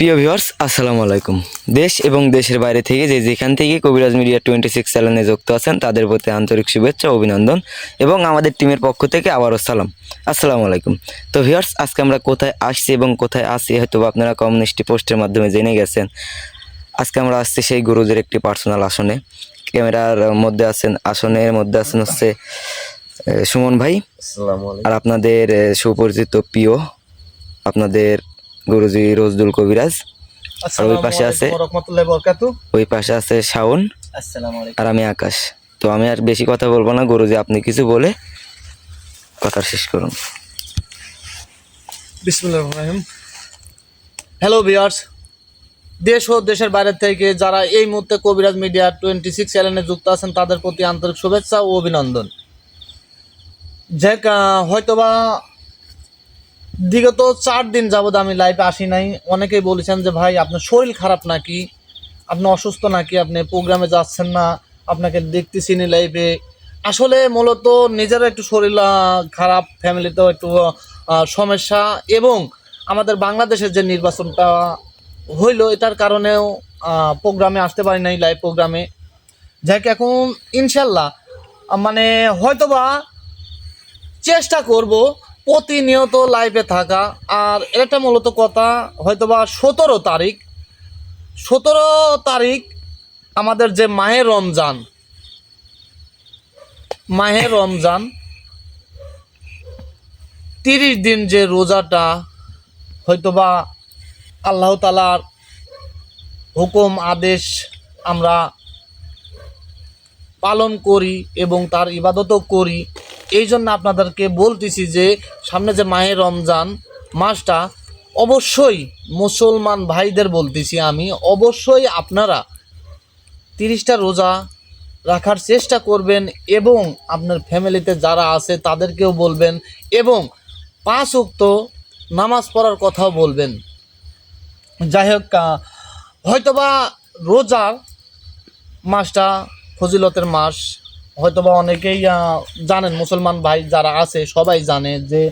প্রিয় ভিউয়ার্স, আসসালামু আলাইকুম। দেশ এবং দেশের বাইরে থেকে যেখান থেকে কবিরাজ মিডিয়া 26 চ্যানেলে যুক্ত আছেন তাদের প্রতি আন্তরিক শুভেচ্ছা, অভিনন্দন এবং আমাদের টিমের পক্ষ থেকে আবারও সালাম। আসসালামু আলাইকুম। তো ভিউয়ার্স, আজকে আমরা কোথায় আসছি এবং কোথায় আছি হয়তো আপনারা কমিউনিটি পোস্টের মাধ্যমে জেনে গেছেন। আজকে আমরা আসছি সেই গুরুজের একটি পার্সোনাল আসনে। ক্যামেরার মধ্যে আছেন, আসনের মধ্যে আছেন হচ্ছে সুমন ভাই, আর আপনাদের সুপরিচিত প্রিয় আপনাদের গুরুজি রোজদুল কবিরাজ। আর ওই পাশে আছে শাওন, আর আমি আকাশ। তো আমি আর বেশি কথা বলবো না, গুরুজি আপনি কিছু বলে কথা শেষ করুন। বিসমিল্লাহির রহমানির রহিম। হ্যালো ভিউয়ার্স, দেশ ও দেশের বাইরে থেকে যারা এই মুহূর্তে কবিরাজ মিডিয়া 26 চ্যানেলে যুক্ত আছেন তাদের প্রতি আন্তরিক শুভেচ্ছা ও অভিনন্দন। হয়তোবা বিগত 4 দিন যাবৎ আমি লাইভে আসি নাই। অনেকেই বলেছেন যে ভাই আপনার শরীর খারাপ নাকি, আপনি অসুস্থ নাকি, আপনি প্রোগ্রামে যাচ্ছেন না, আপনাকে দেখতেছি না লাইভে। আসলে মূলত নিজেরও একটু শরীর খারাপ, ফ্যামিলিতেও একটু সমস্যা, এবং আমাদের বাংলাদেশের যে নির্বাচনটা হইল এটার কারণেও প্রোগ্রামে আসতে পারি নাই, লাইভ প্রোগ্রামে। যাকে এখন ইনশাল্লাহ মানে হয়তোবা চেষ্টা করব প্রতিনিয়ত লাইভে থাকা। আর এটা মূলত কথা, হয়তোবা 17 তারিখ আমাদের যে মাহে রমজান 30 দিন যে রোজাটা হয়তোবা আল্লাহ তাআলার হুকুম আদেশ আমরা পালন করি এবং তার ইবাদতও করি। এই জন্য আপনাদেরকে বলতেছি যে সামনে যে মাহে রমজান মাসটা, অবশ্যই মুসলমান ভাইদের বলতেছি আমি, অবশ্যই আপনারা 30টা রোজা রাখার চেষ্টা করবেন এবং আপনার ফ্যামিলিতে যারা আছে তাদেরকেও বলবেন, এবং 5 ওয়াক্ত নামাজ পড়ার কথাও বলবেন। যাই হোক, হয়তোবা রোজার মাসটা ফজিলতের মাস, হয়তোবা অনেকেই জানেন, মুসলমান ভাই যারা আছে সবাই জানে যে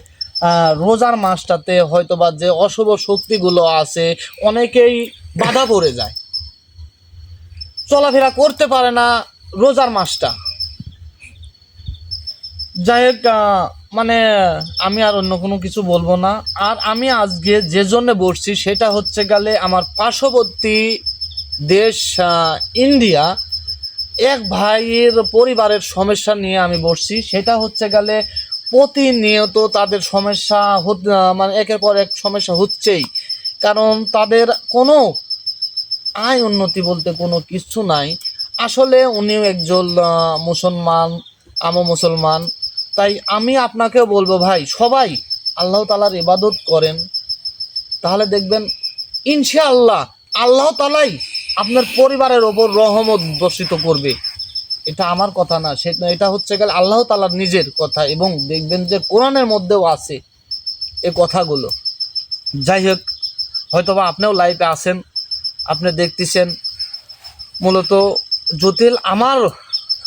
রোজার মাসটাতে হয়তোবা যে অশুভ শক্তিগুলো আছে অনেকেই বাধা পড়ে যায়, চলাফেরা করতে পারে না রোজার মাসটা। যাই হোক, মানে আমি আর অন্য কোনো কিছু বলবো না। আর আমি আজকে যে জন্য বসছি সেটা হচ্ছে গেলে আমার পার্শ্ববর্তী দেশ ইন্ডিয়া এক ভাইয়ের পরিবারের সমস্যা নিয়ে আমি বসছি। সেটা হচ্ছে গেলে প্রতিনিয়ত তাদের সমস্যা মানে একের পর এক সমস্যা হচ্ছেই, কারণ তাদের কোনো আয় উন্নতি বলতে কোনো কিছু নাই। আসলে উনিও একজন মুসলমান, আমিও মুসলমান, তাই আমি আপনাকেও বলবো ভাই, সবাই আল্লাহ তাআলার ইবাদত করেন, তাহলে দেখবেন ইনশাআল্লাহ আল্লাহ তাআলাই আপনার পরিবারের ওপর রহমত বর্ষিত করবে। এটা আমার কথা না, এটা হচ্ছে গেলে আল্লাহ তাআলার নিজের কথা, এবং দেখবেন যে কোরআনের মধ্যেও আছে এই কথাগুলো। যাই হোক, হয়তোবা আপনিও লাইভে আছেন, আপনি দেখতেছেন। মূলত যদি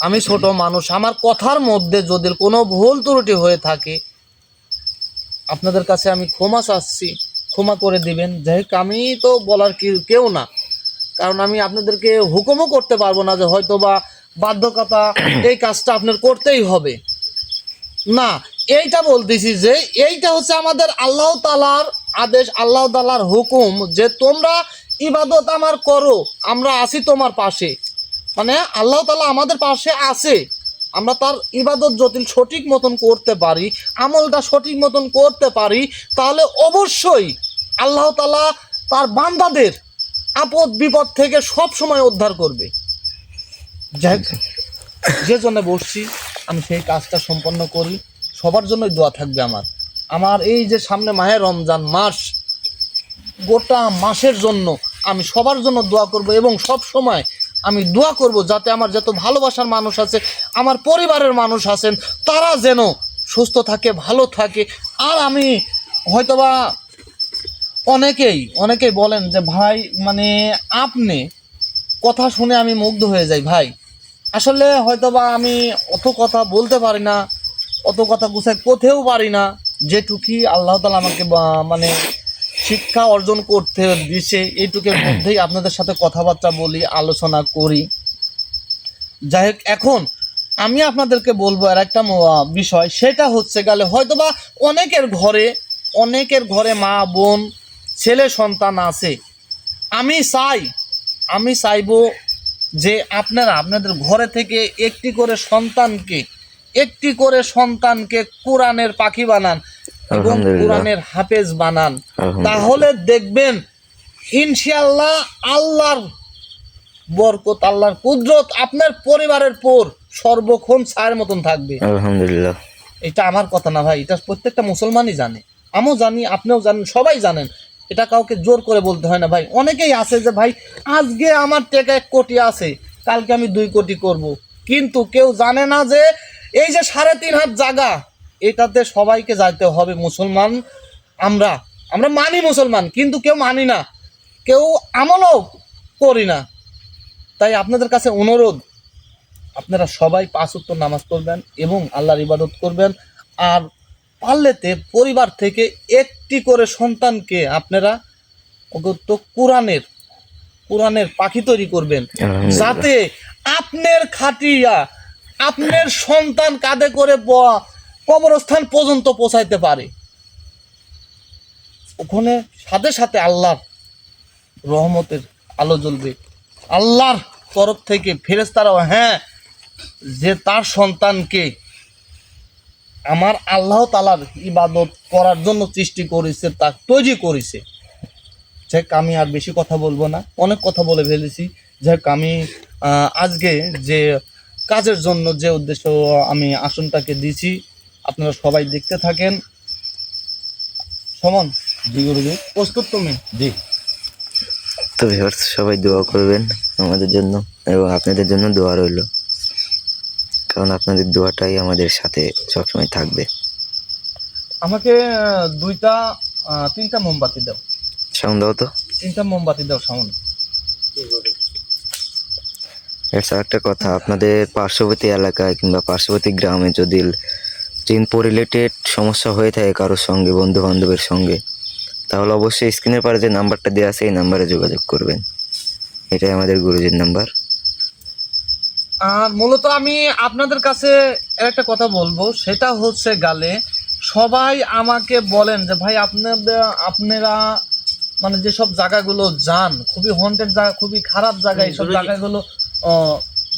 আমি ছোট মানুষ, আমার কথার মধ্যে যদি কোনো ভুল ত্রুটি হয়ে থাকে আপনাদের কাছে আমি ক্ষমা চাচ্ছি, ক্ষমা করে দিবেন। যাই হোক, আমি তো বলার কেউ না, কারণ আমি আপনাদেরকে হুকুমও করতে পারবো না যে হয়তোবা বাধ্যকতা এই কাজটা আপনার করতেই হবে না। এইটা বলতেছি যে এইটা হচ্ছে আমাদের আল্লাহ তাআলার আদেশ, আল্লাহ তাআলার হুকুম যে তোমরা ইবাদত আমার করো, আমরা আছি তোমার পাশে। মানে আল্লাহ তাআলা আমাদের পাশে আছে, আমরা তার ইবাদত যদি সঠিক মতন করতে পারি, আমলটা সঠিক মতন করতে পারি, তাহলে অবশ্যই আল্লাহ তাআলা তার বান্দাদের আপদ বিপদ থেকে সব সময় উদ্ধার করবে। যাই হোক, যে জন্য বসছি আমি সেই কাজটা সম্পন্ন করি। সবার জন্যই দোয়া থাকবে আমার এই যে সামনে মাহে রমজান মাস, গোটা মাসের জন্য আমি সবার জন্য দোয়া করব, এবং সব সময় আমি দোয়া করব যাতে আমার যত ভালোবাসার মানুষ আছে, আমার পরিবারের মানুষ আছেন, তারা যেন সুস্থ থাকে, ভালো থাকে। আর আমি হয়তোবা অনেকেই বলেন যে ভাই মানে আপনি কথা শুনে আমি মুগ্ধ হয়ে যাই। ভাই আসলে হয়তোবা আমি অত কথা বলতে পারি না, অত কথা গুছাই করতেও পারি না, যেটুকি আল্লাহ তাআলা আমাকে মানে শিক্ষা অর্জন করতে দিছে, এইটুকের মধ্যেই আপনাদের সাথে কথাবার্তা বলি, আলোচনা করি। যাই হোক, এখন আমি আপনাদেরকে বলবো আর একটা বিষয়, সেটা হচ্ছে গেলে হয়তোবা অনেকের ঘরে মা বোন ছেলে সন্তান আছে। আমি চাইবো যে আপনারা আপনাদের ঘরে থেকে একটি করে সন্তানকে কোরআনের পাখি বানান এবং আলহামদুলিল্লাহ। কোরআনের হাফেজ বানান। আলহামদুলিল্লাহ। তাহলে দেখবেন ইনশাআল্লাহ আল্লাহর বরকত, আল্লাহর কুদরত আপনার পরিবারের পর সর্বক্ষণ ছায়ের মতন থাকবে। আলহামদুলিল্লাহ। এটা আমার কথা না ভাই, এটা প্রত্যেকটা মুসলমানই জানে, আমিও জানি, আপনিও জানেন, সবাই জানেন। এটা কাউকে জোর করে বলতে হয় না ভাই। অনেকেই আছে যে ভাই আজকে আমার টাকা 1 কোটি আছে, কালকে আমি 2 কোটি করব, কিন্তু কেউ জানে না যে এই যে 3.5 হাত জায়গা, এটাতে সবাইকে যাইতে হবে। মুসলমান আমরা মানি মুসলমান, কিন্তু কেউ মানি না, কেউ আমলও করি না। তাই আপনাদের কাছে অনুরোধ, আপনারা সবাই 5 ওয়াক্ত নামাজ পড়বেন এবং আল্লাহর ইবাদত করবেন। আর পারলেতে পরিবার থেকে একটি করে সন্তানকে আপনারা অগত্য কোরআনের পাখি তৈরি করবেন, আলহামদুলিল্লাহ। যাতে আপনার খাটিয়া আপনার সন্তান কাঁধে করে কবরস্থান পর্যন্ত পৌঁছাইতে পারে। ওখানে সাথে সাথে আল্লাহর রহমতের আলো জ্বলবে, আল্লাহর তরফ থেকে ফেরেশতারাও যে তার সন্তানকে আমার আল্লাহ তাআলার ইবাদত করার জন্য সৃষ্টি করেছে, তা তৈরি করেছে। যাক, আমি আর বেশি কথা বলবো না, অনেক কথা বলে ফেলেছি। যাক, আমি আজকে যে কাজের জন্য যে উদ্দেশ্য আমি আসনটাকে দিছি, আপনারা সবাই দেখতে থাকেন। সমন, জি গুরুজি, প্রস্তুত তুমি? জি। তো ভিউয়ার্স, সবাই দোয়া করবেন আমাদের জন্য এবং আপনাদের জন্য দোয়া রইল, কারণ আপনাদের দোয়াটাই আমাদের সাথে সবসময় থাকবে। আমাকে 3টা মোমবাতি দাও। সাউন্ড দাও তো। 3টা মোমবাতি দাও সামনে। এছাড়া একটা কথা, আপনাদের পার্শ্ববর্তী এলাকায় কিংবা পার্শ্ববর্তী গ্রামে যদি ঋণ রিলেটেড সমস্যা হয়ে থাকে কারোর সঙ্গে, বন্ধু বান্ধবের সঙ্গে, তাহলে অবশ্যই স্ক্রিনের পারে যে নাম্বারটা দেওয়া আছে এই নাম্বারে যোগাযোগ করবেন। এটাই আমাদের গুরুজির নাম্বার। আর মূলত আমি আপনাদের কাছে একটা কথা বলবো, সেটা হচ্ছে গালে সবাই আমাকে বলেন যে ভাই আপনারা মানে যেসব জায়গাগুলো যান, খুবই হন্টেড জায়গা, খুবই খারাপ জায়গা, এইসব জায়গাগুলো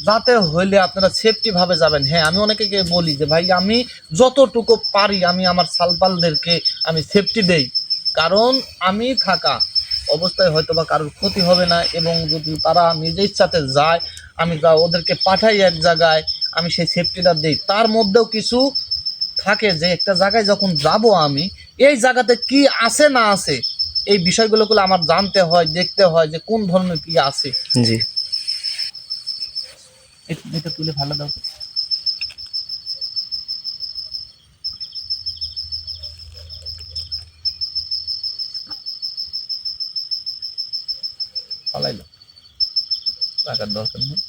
যাতে হইলে আপনারা সেফটি ভাবে যাবেন। হ্যাঁ, আমি অনেকে বলি যে ভাই আমি যতটুকু পারি আমি আমার সালপালদেরকে আমি সেফটি দেই, কারণ আমি থাকা অবস্থায় হয়তো বা কারোর ক্ষতি হবে না, এবং যদি তারা নিজের ইচ্ছাতে যায়, আমি ওদেরকে পাঠাই এক জায়গায়, আমি সেই সেফটিটা দিই। তার মধ্যেও কিছু থাকে যে একটা জায়গায় যখন যাব আমি, এই জায়গাতে কি আছে না আছে, এই বিষয়গুলোগুলো আমার জানতে হয়, দেখতে হয় যে কোন ধরনের কি আছে। জি। এটা তুলে ভালো দাও তো। পালাইলো, টাকার দরকার নেই।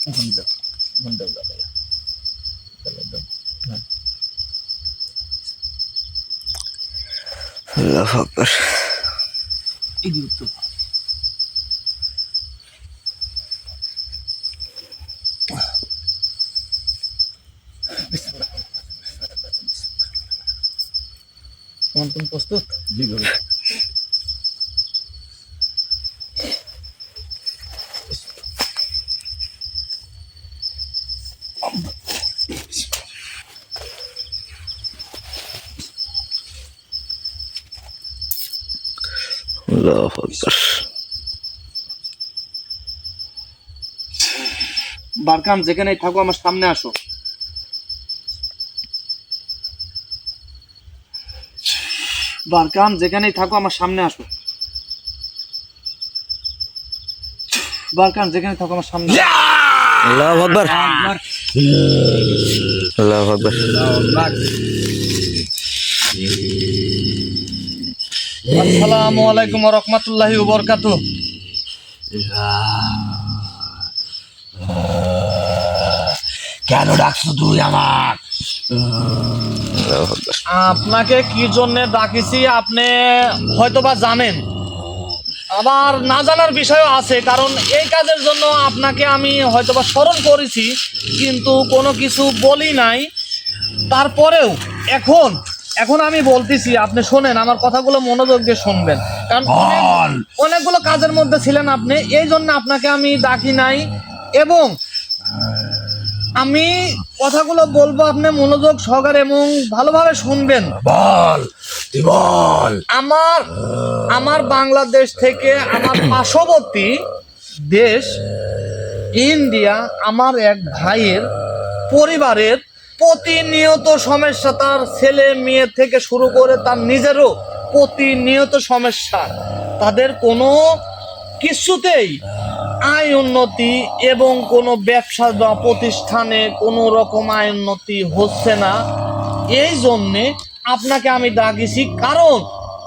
এখন দাও, এখন দাও, দাও, দাও, দাও। হ্যাঁ। আল্লাহু আকবার। এই দিও তো। তুমি প্রস্তুত? জি গুরু। আল্লাহু আকবার। বারকাম যেখানেই থাকো আমার সামনে আসো। বারকাম যেখানেই থাকো আমার সামনে আসো। বারকাম যেখানে থাকো আমার সামনে আসো। আল্লাহু আকবার। আল্লাহু আকবার। আসসালামু আলাইকুম ওয়া রাহমাতুল্লাহি ওয়া বারাকাতুহু। কেন ডাকছো তুই আমার? আল্লাহু আকবার। আপনাকে কি জন্য ডাকিছি আপনি হয়তোবা জানেন, আবার না জানার বিষয়ও আছে, কারণ এই কাজের জন্য আপনাকে আমি হয়তোবা স্মরণ করেছি কিন্তু কোনো কিছু বলি নাই। তারপরেও এখন এখন আমি বলতেছি, আপনি শোনেন, আমার কথাগুলো মনোযোগ দিয়ে শুনবেন, কারণ অনেকগুলো কাজের মধ্যে ছিলেন আপনি, এই জন্য আপনাকে আমি ডাকি নাই। এবং আমি কথাগুলো বলবো, আপনি মনোযোগ সহকারে এবং ভালোভাবে শুনবেন। বল, তুই বল। আমার আমার বাংলাদেশ থেকে আমার পার্শ্ববর্তী দেশ ইন্ডিয়া, আমার এক ভাইয়ের পরিবারের প্রতিনিয়ত সমস্যা, তার ছেলে মেয়ে থেকে শুরু করে তার নিজেরও প্রতিনিয়ত সমস্যা। তাদের কোনো কিছুতেই আয় উন্নতি এবং কোনো ব্যবসা বা প্রতিষ্ঠানে কোনো রকম আয় উন্নতি হচ্ছে না। এই জন্যে আপনাকে আমি ডাকিছি, কারণ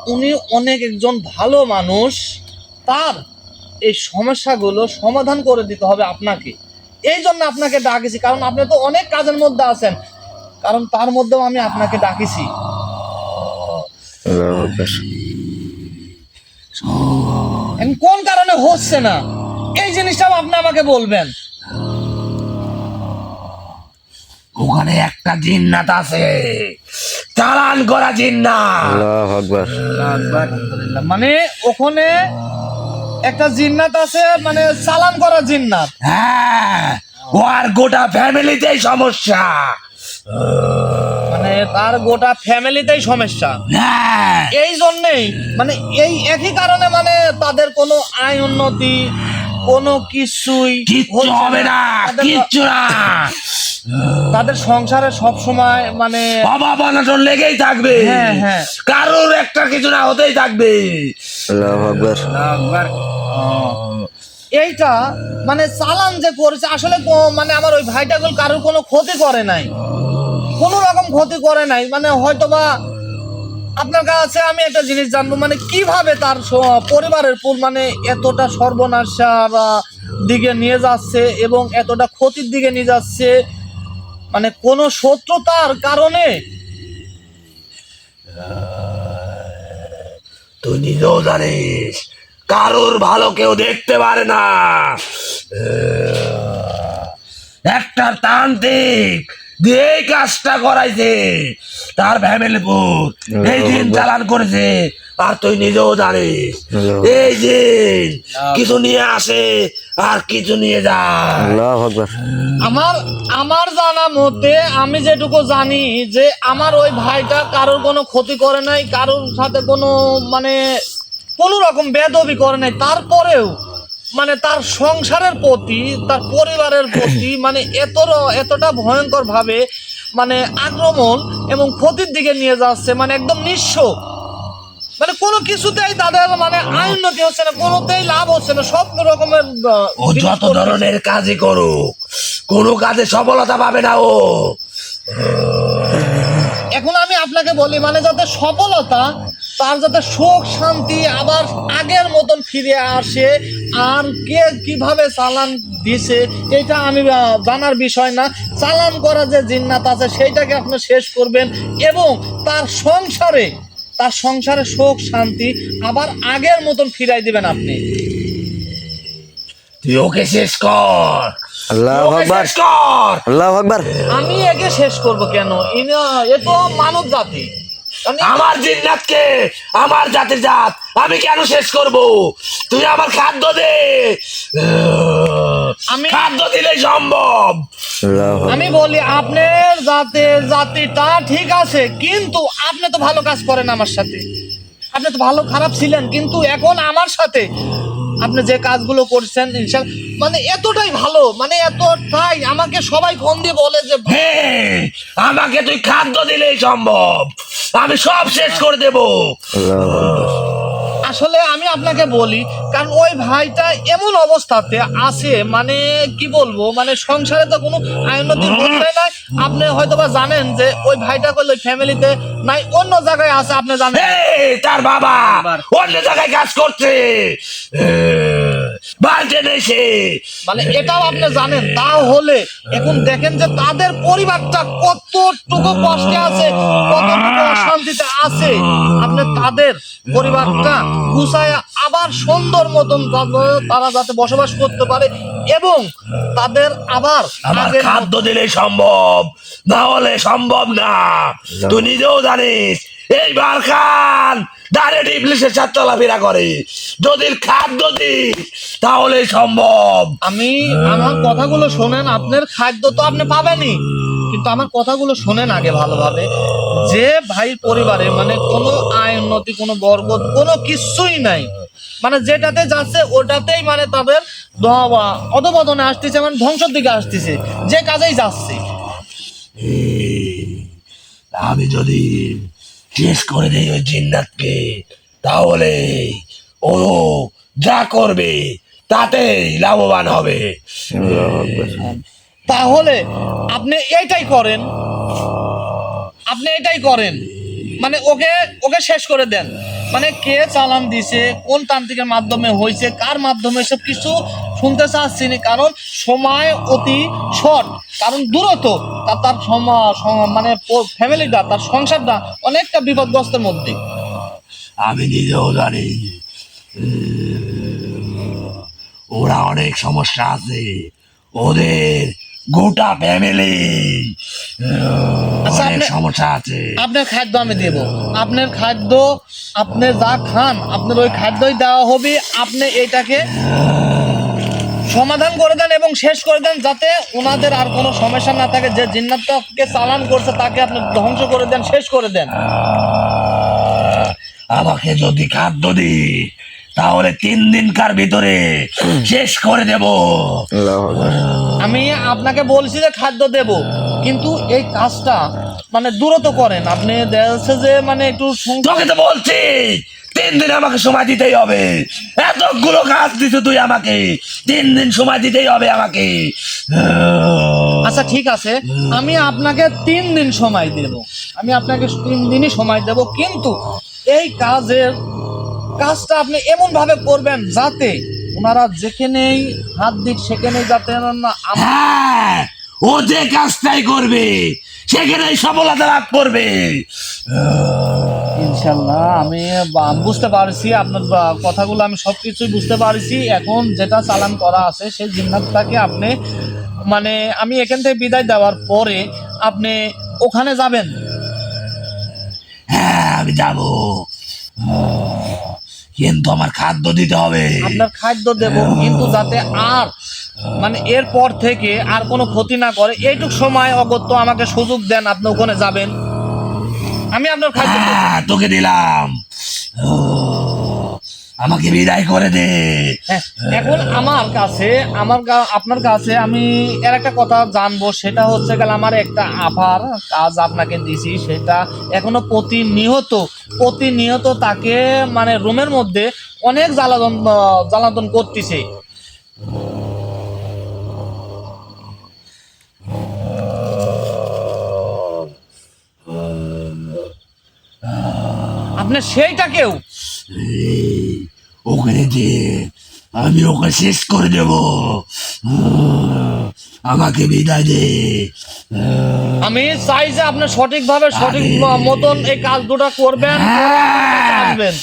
উনি অনেক একজন ভালো মানুষ, তার এই সমস্যাগুলো সমাধান করে দিতে হবে আপনাকে। এই জন্য আপনাকে ডাকিছি, কারণ আপনি তো অনেক কাজের মধ্যে আছেন, কারণ তার মধ্যেও আমি আপনাকে ডাকিছি। আল্লাহু আকবার। এখন কোন কারণে হচ্ছে না এই জিনিসটাও আপনি আমাকে বলবেন। ওখানে একটা জিন্নাত আছে, চালান করা জিন্নাত। আল্লাহু আকবার। আলহামদুলিল্লাহ। মানে ওখানে একটা জিন্নাত আছে, মানে চালান করা জিন্নাত। হ্যাঁ, ও আর গোটা ফ্যামিলিতেই সমস্যা। মানে তার গোটা ফ্যামিলিতেই সমস্যা। হ্যাঁ, এই জন্যেই মানে এই একই কারণে মানে তাদের কোনো আয় উন্নতি কোনো কিছুই কিচ্ছু হচ্ছে হবে না, তাদের- কিচ্ছু না। তাদের সংসারে সব সময় মানে বাবা বানাটন লেগেই থাকবে। হ্যাঁ, হ্যাঁ। কারোর একটা কিছু না হতেই থাকবে। আল্লাহু আকবার। এইটা মানে চালান যে করেছে আসলে মানে আমার ওই ভাইটাগুলো কারোর কোনো ক্ষতি করে নাই, কোনো রকম ক্ষতি করে নাই। মানে হয়তোবা আপনার কাছে আমি একটা জিনিস জানবো, মানে কিভাবে তার পরিবারের মানে এতটা সর্বনাশার দিকে নিয়ে যাচ্ছে এবং এতটা ক্ষতির দিকে নিয়ে যাচ্ছে, মানে কোনো শত্রুতার কারণে। তুই নিজেও জানিস কারোর ভালো কেউ দেখতে পারে না। একটা তান্ত্রিক দিয়ে এই কাজটা করাইছে, তার ফ্যামিলি পুর এই দিন চালান করেছে। আর তুই নিজেও জানিস এই দিন কিছু নিয়ে আসে আর কিছু নিয়ে যায়। আল্লাহু আকবার। আমার আমার জানা মতে আমি যেটুকু জানি যে আমার ওই ভাইটা কারোর কোনো ক্ষতি করে নাই, কারোর সাথে কোনো মানে কোনো রকম বেদবি করে নাই, তারপরেও মানে তার সংসারের প্রতি তার পরিবারের প্রতি মানে এতটা ভয়ঙ্কর ভাবে মানে আক্রমণ এবং ক্ষতির দিকে নিয়ে যাচ্ছে, মানে একদম নিঃস্ব। মানে কোনো কিছুতেই তাদের মানে আয় উন্নতি হচ্ছে না, কোনোতেই লাভ হচ্ছে না, সব রকমের ও জিনিস যত করতেছে। ধরনের কাজই করুক, কোনো কাজে সফলতা পাবে না ও। এখন আমি আপনাকে বলি, মানে যাতে সফলতা, তার যাতে সুখ শান্তি আবার আগের মতন ফিরে আসে, আর কে কিভাবে চালান দিছে এটা আমি জানার বিষয় না। চালান করা যে জিন্নাত আছে সেইটাকে আপনি শেষ করবেন এবং তার সংসারে সুখ শান্তি আবার আগের মতন ফিরাই দিবেন আপনি। তুই ওকে শেষ কর, আল্লাহু ওকে আকবার। শেষ কর। আল্লাহু আকবার। আমি একে শেষ করব কেন? এ তো মানব জাতি। কারণ আমার জিন্নাতকে, আমার জাতির জাত আমি কেন শেষ করব? তুই আমার খাদ্য দে, আমি- খাদ্য দিলেই সম্ভব। আল্লাহু আমি বলি আপনার জাতিটা ঠিক আছে, কিন্তু আপনি তো ভালো কাজ করেন আমার সাথে, আপনি তো ভালো খারাপ ছিলেন, কিন্তু এখন আমার সাথে আপনি যে কাজগুলো করছেন মানে এতটাই ভালো, মানে এতটাই আমাকে সবাই ফোন দিয়ে বলে যে হে, আমাকে তুই খাদ্য দিলেই সম্ভব, আমি সব শেষ করে দেব। আল্লাহু আকবার। আসলে আমি আপনাকে বলি, কারণ ওই ভাইটা এমন অবস্থাতে আছে, মানে কি বলবো, মানে সংসারে তো কোনো আয় উন্নতির হচ্ছে নাই। আপনি হয়তোবা জানেন যে ওই ভাইটা করলে ফ্যামিলিতে নাই, অন্য জায়গায় আছে, আপনি জানেন। হে, তার বাবা অন্য জায়গায় কাজ করছে। বাড়িতে নেই সে। মানে এটাও আপনি জানেন। তাহলে এখন দেখেন যে তাদের পরিবারটা কতটুকু কষ্টে আছে, কতটুকু অশান্তিতে আছে। আপনি তাদের পরিবারটা গুছায় আবার সুন্দর মতন তারা যাতে বসবাস করতে পারে এবং তাদের আবার আমার আগের খাদ্য দিলে সম্ভব, না হলে সম্ভব না। তুই নিজেও জানিস এই বারখান ডাইরেক্ট ইবলিশের সাথে চলাফেরা করে। যদি খাদ্য দিস তাহলে সম্ভব। আমার কথাগুলো শোনেন। আপনার খাদ্য তো আপনি পাবেনই, কিন্তু আমার কথাগুলো শোনেন আগে ভালোভাবে। যে ভাই পরিবারে মানে কোনো আয় উন্নতি, কোনো বরকত, কোনো কিছুই নাই, মানে যেটাতে যাচ্ছে ওটাতেই মানে তাদের অধপতনে আসতেছে, মানে ধ্বংসের দিকে আসতেছে, যে কাজেই যাচ্ছে। আমি যদি শেষ করে দিই ওই জিন্নাতকে, তাহলে ও যা করবে তাতেই লাভবান হবে। তাহলে আপনি এইটাই করেন, মানে ওকে ওকে শেষ করে দেন। মানে কে চালান দিছে, কোন তান্ত্রিকের মাধ্যমে হয়েছে, কার মাধ্যমে, সব কিছু শুনতে চাচ্ছি না, কারণ সময় অতি শর্ট, কারণ দূরত্ব তার মানে ফ্যামিলিটা, তার সংসারটা অনেকটা বিপদগ্রস্তের মধ্যে। আমি নিজেও জানি ওরা অনেক সমস্যা আছে, ওদের গোটা ফ্যামিলি আচ্ছা, অনেক সমস্যা আছে। আপনার খাদ্য আমি দেব, আপনার খাদ্য আপনি যা খান আপনার ওই খাদ্যই দেওয়া হবে। আপনি এটাকে সমাধান করে দেন এবং শেষ করে দেন, যাতে ওনাদের আর কোনো সমস্যা না থাকে। যে জিন্নাতকে চালান করছে তাকে আপনি ধ্বংস করে দেন, শেষ করে দেন। আমাকে যদি খাদ্য দি তাহলে 3 দিনকার ভিতরে শেষ করে দেব। আমি আপনাকে বলছি যে খাদ্য দেব, কিন্তু এই কাজটা মানে দ্রুত করেন। আপনি দেখছে যে মানে একটু তোকে তো বলছি 3 দিন আমাকে সময় দিতেই হবে। এতগুলো কাজ দিছ তুই আমাকে, 3 দিন সময় দিতেই হবে আমাকে। আচ্ছা ঠিক আছে, আমি আপনাকে 3 দিন সময় দেব, আমি আপনাকে 3 দিনই সময় দেব, কিন্তু এই কাজটা আপনি এমন ভাবে করবেন যাতে ওনারা যেখানেই হাত দিক সেখানেই যাতে না হ্যাঁ, ও যে কাজটাই করবে সেখানেই সফলতা লাভ করবে। ইনশাল্লাহ। আমি বুঝতে পারছি আপনার কথাগুলো, আমি সবকিছুই বুঝতে পারছি। এখন যেটা চালান করা আছে সেই জিন্নাতটাকে আপনি মানে আমি এখান থেকে বিদায় দেওয়ার পরে আপনি ওখানে যাবেন। হ্যাঁ আমি যাবো, কিন্তু আমার খাদ্য দিতে হবে। আপনার খাদ্য দেব, কিন্তু যাতে আর মানে এরপর থেকে আর কোনো ক্ষতি না করে এইটুক সময় অগত্য আমাকে সুযোগ দেন, আপনি ওখানে যাবেন, আমি আপনার খাদ্য দেব। হ্যাঁ, তোকে দিলাম, আমাকে বিদায় করে দে। হ্যাঁ, এখন আপনার কাছে আমি এর একটা কথা জানবো। সেটা হচ্ছে গেল আমার একটা আপার কাজ আপনাকে দিছি, সেটা এখনো প্রতিনিয়ত তাকে মানে রুমের মধ্যে অনেক জ্বালাতন করতেছে। আপনার সেইটাকেও ওকে দে, আমি ওকে শেষ করে দেব। আমাকে বিদায় দে। আমি চাই যে আপনি সঠিকভাবে সঠিক মতন এই কাজ দুটা করবেন, আসবেন।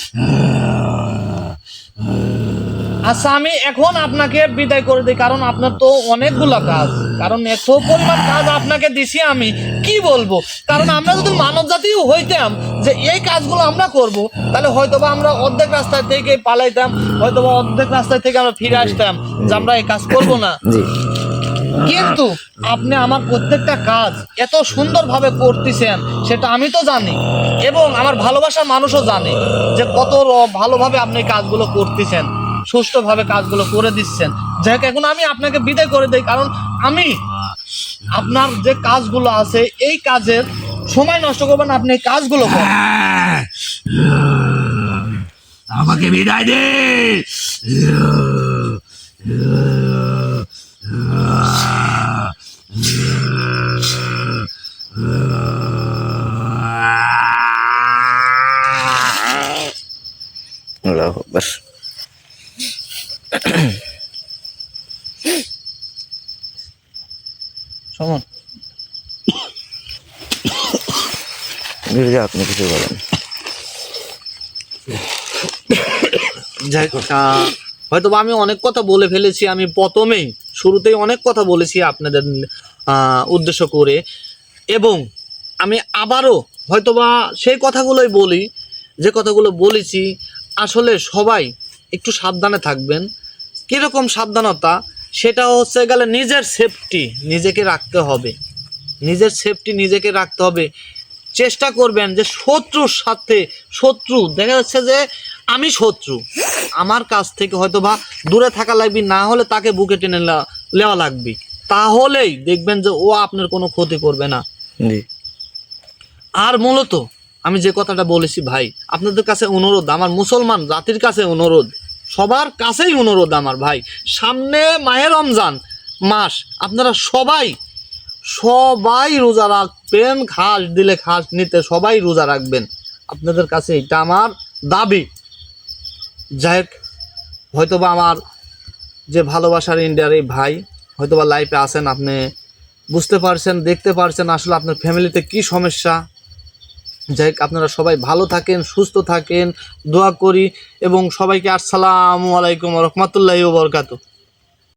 আচ্ছা, আমি এখন আপনাকে বিদায় করে দিই, কারণ আপনার তো অনেকগুলা কাজ, কারণ এত পরিমাণ কাজ আপনাকে দিছি। আমি কি বলবো, কারণ আমরা যদি মানব জাতিও হইতাম যে এই কাজগুলো আমরা করব, তাহলে হয়তোবা আমরা অর্ধেক রাস্তা থেকে পালাইতাম, হয়তোবা অর্ধেক রাস্তা থেকে আমরা ফিরে আসতাম যে আমরা এই কাজ করব না। কিন্তু আপনি আমার প্রত্যেকটা কাজ এত সুন্দরভাবে করতেছেন সেটা আমি তো জানি, এবং আমার ভালোবাসার মানুষও জানে যে কত ভালোভাবে আপনি কাজগুলো করতেছেন, সুষ্ঠুভাবে কাজগুলো করে দিচ্ছেন। যাই হোক, এখন আমি আপনাকে বিদায় করে দেই, কারণ আমি আপনার যে কাজগুলো আছে এই কাজের সময় নষ্ট করবেন, আপনি এই কাজগুলো করেন। আমাকে বিদায় দে। আল্লাহু আকবার। শোন মির্জা আপনি কিছু বলেন। যাই হোক, হয়তো বা আমি অনেক কথা বলে ফেলেছি, আমি প্রথমেই শুরুতেই অনেক কথা বলেছি আপনাদের উদ্দেশ্য করে, এবং আমি আবারও হয়তোবা সেই কথাগুলোই বলি যে কথাগুলো বলেছি। আসলে সবাই একটু সাবধানে থাকবেন। কীরকম সাবধানতা, সেটা হচ্ছে গেলে নিজের সেফটি নিজেকে রাখতে হবে, নিজের সেফটি নিজেকে রাখতে হবে। চেষ্টা করবেন যে শত্রুর সাথে, শত্রু দেখা যাচ্ছে যে আমি শত্রু, আমার কাছ থেকে হয়তো বা দূরে থাকা লাগবে, না হলে তাকে বুকে টেনে নেওয়া লাগবে, তাহলেই দেখবেন যে ও আপনার কোনো ক্ষতি করবে না। জি আর মূলত আমি যে কথাটা বলেছি ভাই, আপনাদের কাছে অনুরোধ, আমার মুসলমান জাতির কাছে অনুরোধ, সবার কাছেই অনুরোধ আমার ভাই, সামনে মাহে রমজান মাস, আপনারা সবাই সবাই রোজা রাখবেন, ঘাস দিলে ঘাস নিতে সবাই রোজা রাখবেন, আপনাদের কাছে এটা আমার দাবি। যাই হোক, হয়তোবা আমার যে ভালোবাসার ইন্ডিয়ার এই ভাই হয়তোবা লাইফে আছেন, আপনি বুঝতে পারছেন, দেখতে পারছেন আসলে আপনার ফ্যামিলিতে কি সমস্যা। যাই হোক, আপনারা সবাই ভালো থাকেন, সুস্থ থাকেন, দোয়া করি, এবং সবাইকে আসসালামু আলাইকুম ওয়া রাহমাতুল্লাহি ওয়া বারাকাতুহু।